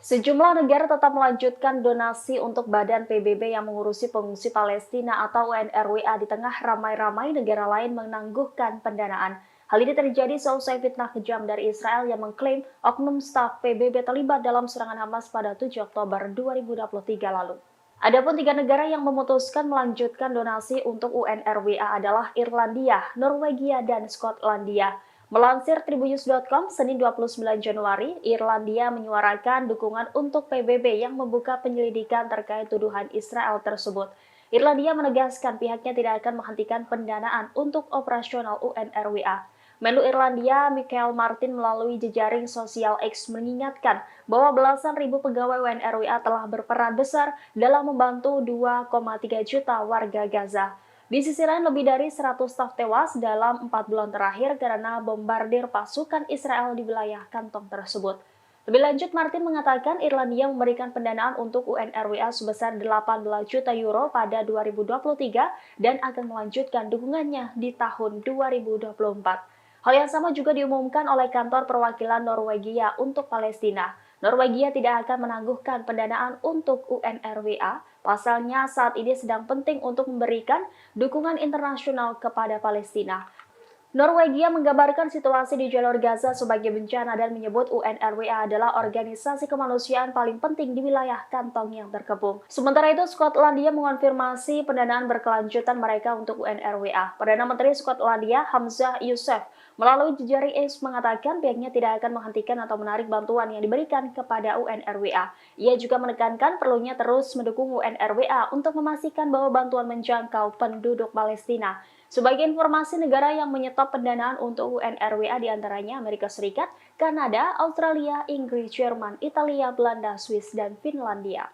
Sejumlah negara tetap melanjutkan donasi untuk Badan PBB yang mengurusi pengungsi Palestina atau UNRWA di tengah ramai-ramai negara lain menangguhkan pendanaan. Hal ini terjadi seusai fitnah kejam dari Israel yang mengklaim oknum staf PBB terlibat dalam serangan Hamas pada 7 Oktober 2023 lalu. Adapun tiga negara yang memutuskan melanjutkan donasi untuk UNRWA adalah Irlandia, Norwegia, dan Skotlandia. Melansir Tribunnews.com, Senin 29 Januari, Irlandia menyuarakan dukungan untuk PBB yang membuka penyelidikan terkait tuduhan Israel tersebut. Irlandia menegaskan pihaknya tidak akan menghentikan pendanaan untuk operasional UNRWA. Menlu Irlandia, Michael Martin melalui jejaring sosial X mengingatkan bahwa belasan ribu pegawai UNRWA telah berperan besar dalam membantu 2,3 juta warga Gaza. Di sisi lain, lebih dari 100 staf tewas dalam 4 bulan terakhir karena bombardir pasukan Israel di wilayah kantong tersebut. Lebih lanjut, Martin mengatakan Irlandia memberikan pendanaan untuk UNRWA sebesar 18 juta euro pada 2023 dan akan melanjutkan dukungannya di tahun 2024. Hal yang sama juga diumumkan oleh kantor perwakilan Norwegia untuk Palestina. Norwegia tidak akan menangguhkan pendanaan untuk UNRWA. Pasalnya saat ini sedang penting untuk memberikan dukungan internasional kepada Palestina. Norwegia menggambarkan situasi di jalur Gaza sebagai bencana dan menyebut UNRWA adalah organisasi kemanusiaan paling penting di wilayah kantong yang terkepung. Sementara itu, Skotlandia mengonfirmasi pendanaan berkelanjutan mereka untuk UNRWA. Perdana Menteri Skotlandia, Hamzah Youssef, melalui jejaring X mengatakan pihaknya tidak akan menghentikan atau menarik bantuan yang diberikan kepada UNRWA. Ia juga menekankan perlunya terus mendukung UNRWA untuk memastikan bahwa bantuan menjangkau penduduk Palestina. Sebagai informasi, negara yang menyetop pendanaan untuk UNRWA diantaranya Amerika Serikat, Kanada, Australia, Inggris, Jerman, Italia, Belanda, Swiss, dan Finlandia.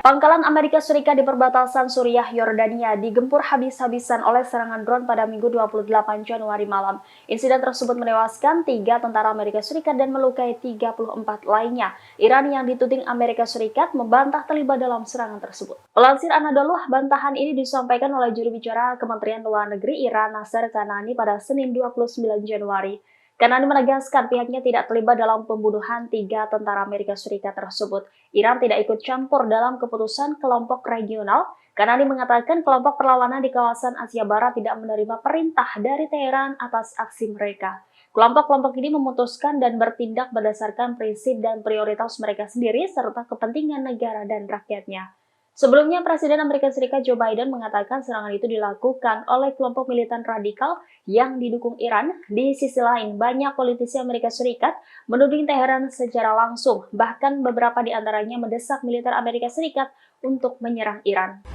Pangkalan Amerika Serikat di perbatasan Suriah, Yordania digempur habis-habisan oleh serangan drone pada Minggu 28 Januari malam. Insiden tersebut menewaskan 3 tentara Amerika Serikat dan melukai 34 lainnya. Iran yang dituding Amerika Serikat membantah terlibat dalam serangan tersebut. Melansir Anadolu, bantahan ini disampaikan oleh juru bicara Kementerian Luar Negeri Iran Nasser Kanani pada Senin 29 Januari. Kanani menegaskan pihaknya tidak terlibat dalam pembunuhan 3 tentara Amerika Serikat tersebut. Iran tidak ikut campur dalam keputusan kelompok regional. Kanani mengatakan kelompok perlawanan di kawasan Asia Barat tidak menerima perintah dari Teheran atas aksi mereka. Kelompok-kelompok ini memutuskan dan bertindak berdasarkan prinsip dan prioritas mereka sendiri serta kepentingan negara dan rakyatnya. Sebelumnya, Presiden Amerika Serikat Joe Biden mengatakan serangan itu dilakukan oleh kelompok militan radikal yang didukung Iran. Di sisi lain, banyak politisi Amerika Serikat menuding Teheran secara langsung, bahkan beberapa di antaranya mendesak militer Amerika Serikat untuk menyerang Iran.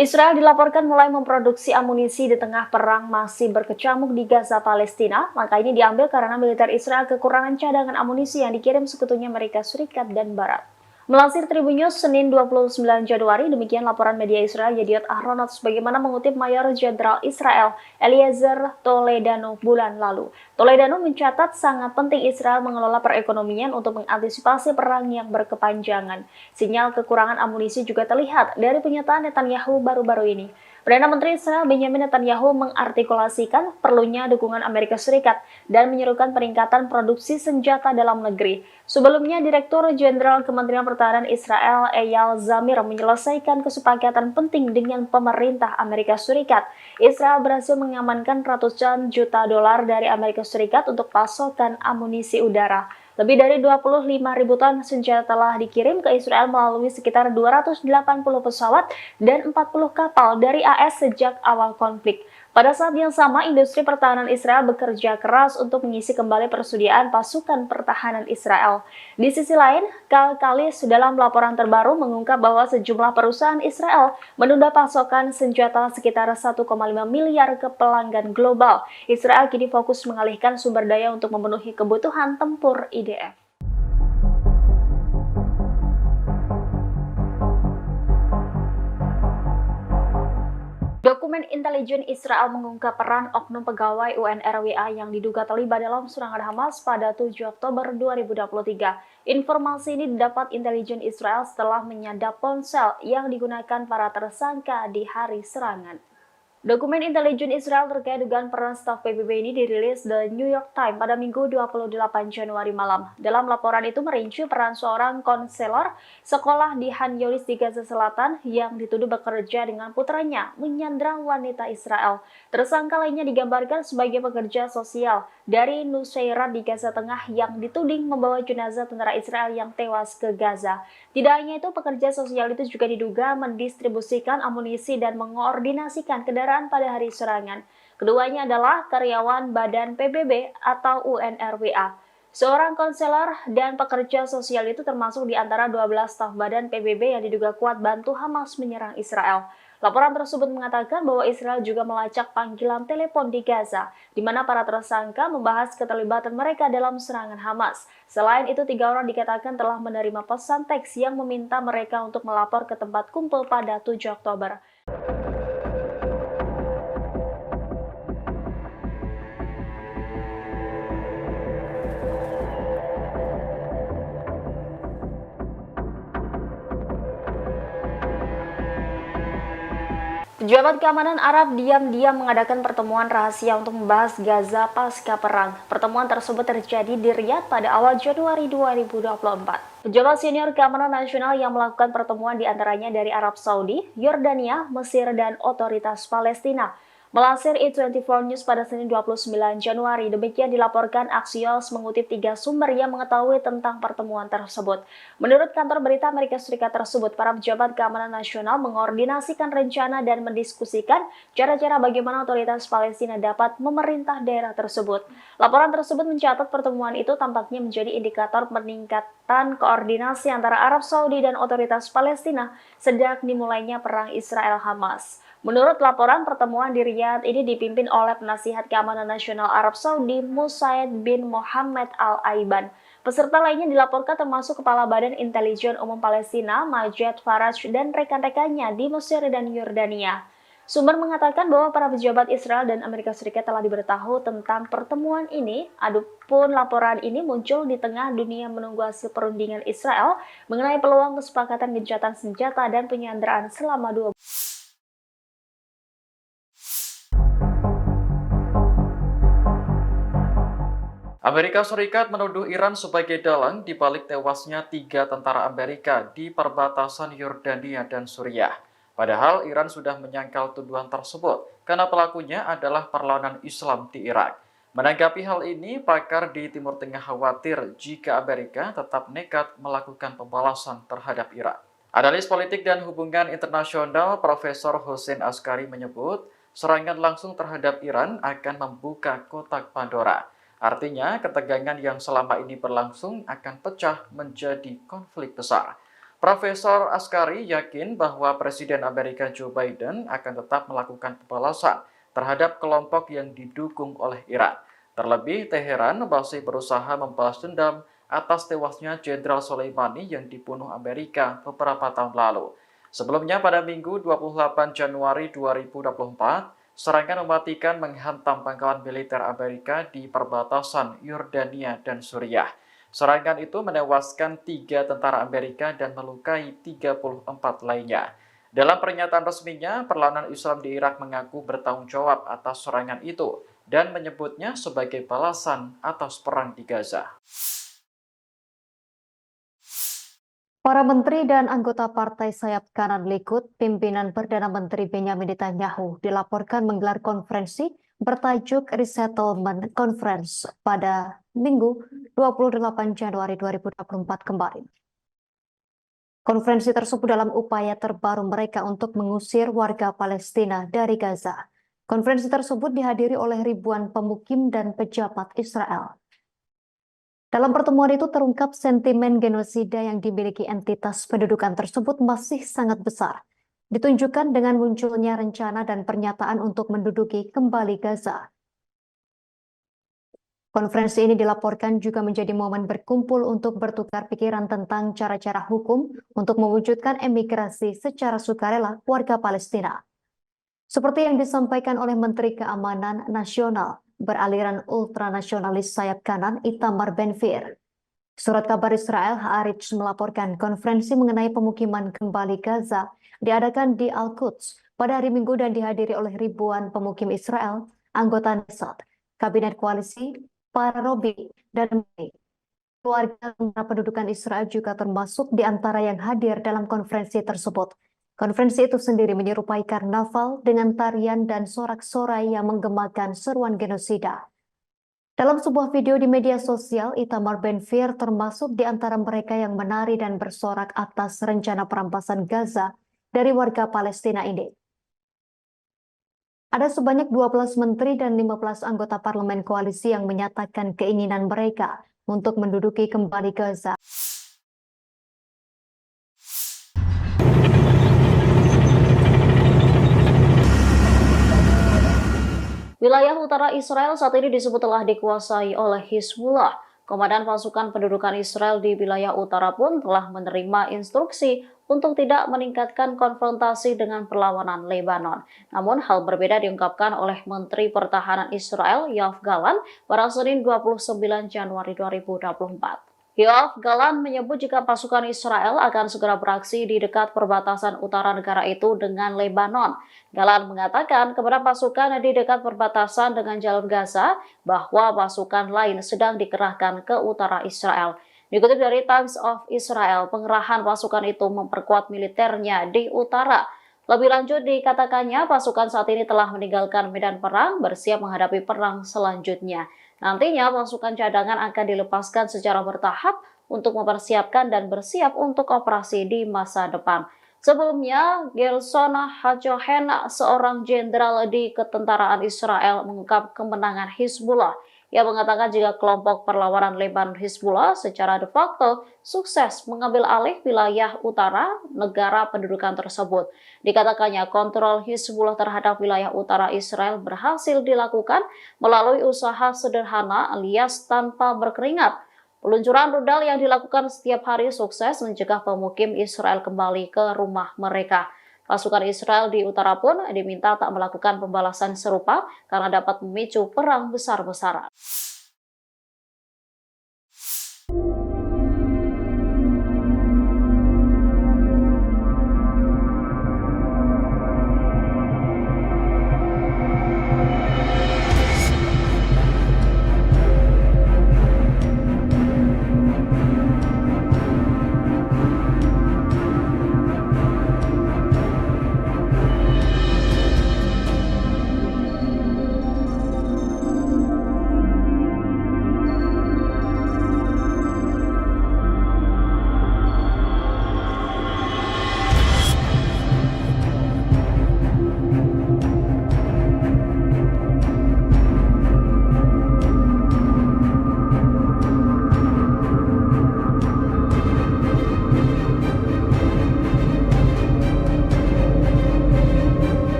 Israel dilaporkan mulai memproduksi amunisi di tengah perang masih berkecamuk di Gaza, Palestina. Langkah ini diambil karena militer Israel kekurangan cadangan amunisi yang dikirim sekutunya Amerika Serikat dan Barat. Melansir Tribunnews, Senin 29 Januari, demikian laporan media Israel Yediot Ahronot sebagaimana mengutip Mayor Jenderal Israel Eliezer Toledano bulan lalu. Toledano mencatat sangat penting Israel mengelola perekonomian untuk mengantisipasi perang yang berkepanjangan. Sinyal kekurangan amunisi juga terlihat dari pernyataan Netanyahu baru-baru ini. Perdana Menteri Israel Benjamin Netanyahu mengartikulasikan perlunya dukungan Amerika Serikat dan menyerukan peningkatan produksi senjata dalam negeri. Sebelumnya, Direktur Jenderal Kementerian Pertahanan Israel Eyal Zamir menyelesaikan kesepakatan penting dengan pemerintah Amerika Serikat. Israel berhasil mengamankan ratusan juta dolar dari Amerika Serikat untuk pasokan amunisi udara. Lebih dari 25.000 ton senjata telah dikirim ke Israel melalui sekitar 280 pesawat dan 40 kapal dari AS sejak awal konflik. Pada saat yang sama, industri pertahanan Israel bekerja keras untuk mengisi kembali persediaan pasukan pertahanan Israel. Di sisi lain, Kal-Kalis dalam laporan terbaru mengungkap bahwa sejumlah perusahaan Israel menunda pasokan senjata sekitar 1,5 miliar ke pelanggan global. Israel kini fokus mengalihkan sumber daya untuk memenuhi kebutuhan tempur IDF. Dokumen intelijen Israel mengungkap peran oknum pegawai UNRWA yang diduga terlibat dalam serangan Hamas pada 7 Oktober 2023. Informasi ini didapat intelijen Israel setelah menyadap ponsel yang digunakan para tersangka di hari serangan. Dokumen intelijen Israel terkait dugaan peran staf PBB ini dirilis The New York Times pada Minggu 28 Januari malam. Dalam laporan itu merinci peran seorang konselor sekolah di Han Yunis di Gaza Selatan yang dituduh bekerja dengan putranya menyandra wanita Israel. Tersangka lainnya digambarkan sebagai pekerja sosial dari Nusairat di Gaza Tengah yang dituding membawa jenazah tentara Israel yang tewas ke Gaza. Tidak hanya itu, pekerja sosial itu juga diduga mendistribusikan amunisi dan mengordinasikan kendaraan pada hari serangan. Keduanya adalah karyawan Badan PBB atau UNRWA. Seorang konselor dan pekerja sosial itu termasuk di antara 12 staf Badan PBB yang diduga kuat bantu Hamas menyerang Israel. Laporan tersebut mengatakan bahwa Israel juga melacak panggilan telepon di Gaza, di mana para tersangka membahas keterlibatan mereka dalam serangan Hamas. Selain itu, 3 orang dikatakan telah menerima pesan teks yang meminta mereka untuk melapor ke tempat kumpul pada 7 Oktober. Pejabat keamanan Arab diam-diam mengadakan pertemuan rahasia untuk membahas Gaza pasca perang. Pertemuan tersebut terjadi di Riyadh pada awal Januari 2024. Pejabat senior keamanan nasional yang melakukan pertemuan diantaranya dari Arab Saudi, Yordania, Mesir, dan otoritas Palestina. Melansir E24 News pada Senin 29 Januari, demikian dilaporkan Axios mengutip 3 sumber yang mengetahui tentang pertemuan tersebut. Menurut kantor berita Amerika Serikat tersebut, para pejabat keamanan nasional mengordinasikan rencana dan mendiskusikan cara-cara bagaimana otoritas Palestina dapat memerintah daerah tersebut. Laporan tersebut mencatat pertemuan itu tampaknya menjadi indikator peningkatan koordinasi antara Arab Saudi dan otoritas Palestina sejak dimulainya perang Israel-Hamas. Menurut laporan, pertemuan di Riyadh ini dipimpin oleh penasihat keamanan nasional Arab Saudi Musaid bin Mohammed Al-Aiban. Peserta lainnya dilaporkan termasuk Kepala Badan Intelijen Umum Palestina Majed Faraj dan rekan-rekannya di Mesir dan Yordania. Sumber mengatakan bahwa para pejabat Israel dan Amerika Serikat telah diberitahu tentang pertemuan ini. Adapun laporan ini muncul di tengah dunia menunggu hasil perundingan Israel mengenai peluang kesepakatan gencatan senjata dan penyanderaan selama 2 bulan. Amerika Serikat menuduh Iran sebagai dalang di balik tewasnya 3 tentara Amerika di perbatasan Yordania dan Suriah. Padahal Iran sudah menyangkal tuduhan tersebut karena pelakunya adalah perlawanan Islam di Irak. Menanggapi hal ini, pakar di Timur Tengah khawatir jika Amerika tetap nekat melakukan pembalasan terhadap Iran. Analis politik dan hubungan internasional Profesor Hossein Askari menyebut, serangan langsung terhadap Iran akan membuka kotak Pandora. Artinya, ketegangan yang selama ini berlangsung akan pecah menjadi konflik besar. Profesor Askari yakin bahwa Presiden Amerika Joe Biden akan tetap melakukan pembalasan terhadap kelompok yang didukung oleh Iran. Terlebih, Teheran masih berusaha membalas dendam atas tewasnya Jenderal Soleimani yang dibunuh Amerika beberapa tahun lalu. Sebelumnya, pada Minggu 28 Januari 2024, serangan mematikan menghantam pangkalan militer Amerika di perbatasan Yordania dan Suriah. Serangan itu menewaskan 3 tentara Amerika dan melukai 34 lainnya. Dalam pernyataan resminya, perlawanan Islam di Irak mengaku bertanggung jawab atas serangan itu dan menyebutnya sebagai balasan atas perang di Gaza. Para menteri dan anggota partai sayap kanan Likud, pimpinan Perdana Menteri Benjamin Netanyahu dilaporkan menggelar konferensi bertajuk Resettlement Conference pada Minggu 28 Januari 2024 kemarin. Konferensi tersebut dalam upaya terbaru mereka untuk mengusir warga Palestina dari Gaza. Konferensi tersebut dihadiri oleh ribuan pemukim dan pejabat Israel. Dalam pertemuan itu terungkap sentimen genosida yang dimiliki entitas pendudukan tersebut masih sangat besar. Ditunjukkan dengan munculnya rencana dan pernyataan untuk menduduki kembali Gaza. Konferensi ini dilaporkan juga menjadi momen berkumpul untuk bertukar pikiran tentang cara-cara hukum untuk mewujudkan emigrasi secara sukarela warga Palestina. Seperti yang disampaikan oleh Menteri Keamanan Nasional beraliran ultranasionalis sayap kanan Itamar Ben-Gvir. Surat kabar Israel Haaretz melaporkan konferensi mengenai pemukiman kembali Gaza diadakan di Al-Quds pada hari Minggu dan dihadiri oleh ribuan pemukim Israel, anggota Knesset, Kabinet Koalisi, para Robi, dan keluarga pendudukan Israel juga termasuk di antara yang hadir dalam konferensi tersebut. Konferensi itu sendiri menyerupai karnaval dengan tarian dan sorak-sorai yang menggemakan seruan genosida. Dalam sebuah video di media sosial, Itamar Ben-Gvir termasuk di antara mereka yang menari dan bersorak atas rencana perampasan Gaza dari warga Palestina ini. Ada sebanyak 12 menteri dan 15 anggota parlemen koalisi yang menyatakan keinginan mereka untuk menduduki kembali Gaza. Wilayah utara Israel saat ini disebut telah dikuasai oleh Hizbullah. Komandan pasukan pendudukan Israel di wilayah utara pun telah menerima instruksi untuk tidak meningkatkan konfrontasi dengan perlawanan Lebanon. Namun hal berbeda diungkapkan oleh Menteri Pertahanan Israel Yoav Gallant pada Senin 29 Januari 2024. Yoav Gallant menyebut jika pasukan Israel akan segera beraksi di dekat perbatasan utara negara itu dengan Lebanon. Gallant mengatakan kepada pasukan di dekat perbatasan dengan jalur Gaza bahwa pasukan lain sedang dikerahkan ke utara Israel. Dikutip dari Times of Israel, pengerahan pasukan itu memperkuat militernya di utara. Lebih lanjut dikatakannya pasukan saat ini telah meninggalkan medan perang, bersiap menghadapi perang selanjutnya. Nantinya pasukan cadangan akan dilepaskan secara bertahap untuk mempersiapkan dan bersiap untuk operasi di masa depan. Sebelumnya, Gershon Hacohen, seorang jenderal di ketentaraan Israel, mengungkap kemenangan Hizbullah. Ia mengatakan jika kelompok perlawanan Lebanon Hizbullah secara de facto sukses mengambil alih wilayah utara negara pendudukan tersebut. Dikatakannya kontrol Hizbullah terhadap wilayah utara Israel berhasil dilakukan melalui usaha sederhana alias tanpa berkeringat. Peluncuran rudal yang dilakukan setiap hari sukses mencegah pemukim Israel kembali ke rumah mereka. Pasukan Israel di utara pun diminta tak melakukan pembalasan serupa karena dapat memicu perang besar-besaran.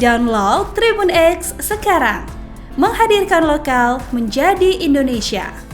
Download Tribun X sekarang, menghadirkan lokal menjadi Indonesia.